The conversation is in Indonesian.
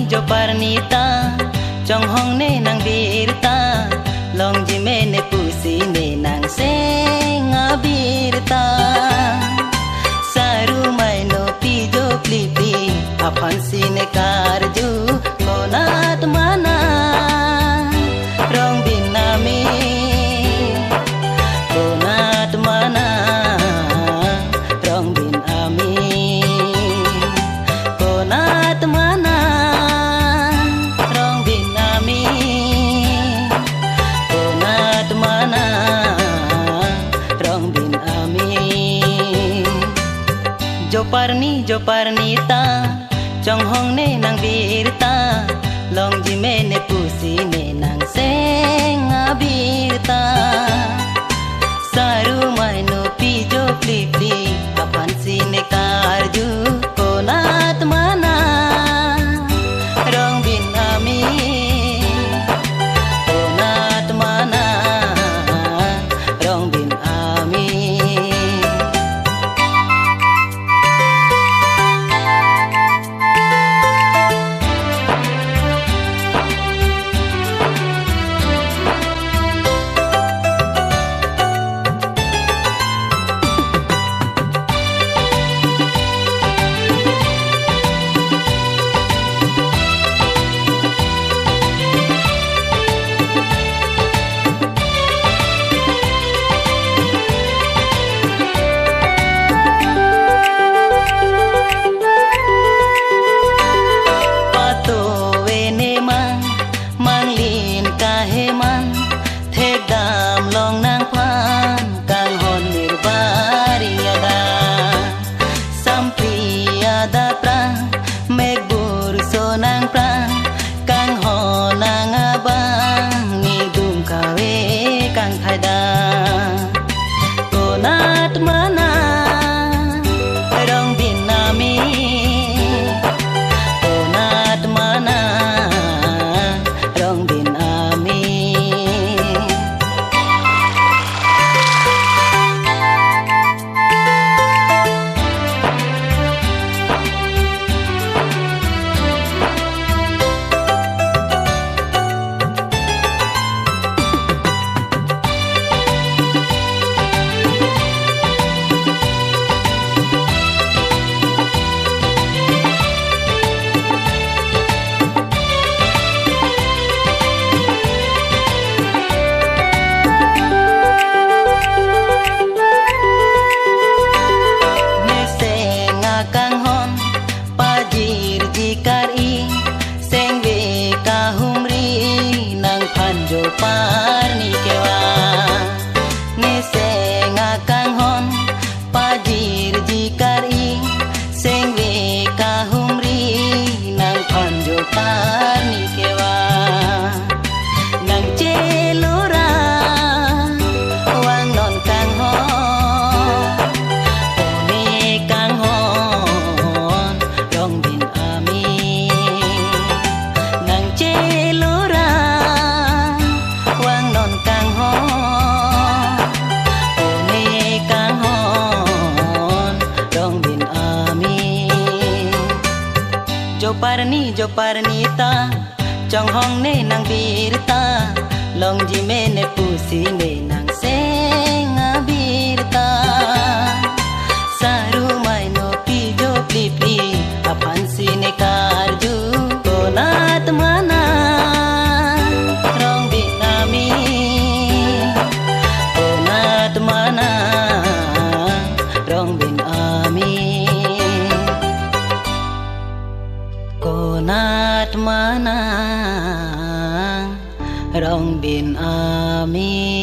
Joparnita trong hong ne nang birta long ji me ne pusi ne nang senga birta saru mai no pijo klipi apan sine karju konat mana rong binami konat mana rong binami konat mana rong binami konat mana rong binami Joparnita trong hong ne nang birta long ji me ne pusi ne nang senga birta saru mai no pijo klipi apan sine karju konat mana rong binami konat mana rong binami. Joparni kewa ne senga kanghon pajir jikari sengwe kahumri nang pan Joparni kewa nang celora wang non kanghon one kanghon rong bin ami nang celora Joparnita trong hong ne nang birta long ji me ne pusi ne nang senga birta saru mai no pijo klipi apan sine karju konat mana rong binami konat mana rong binami konat mana rong bin ami.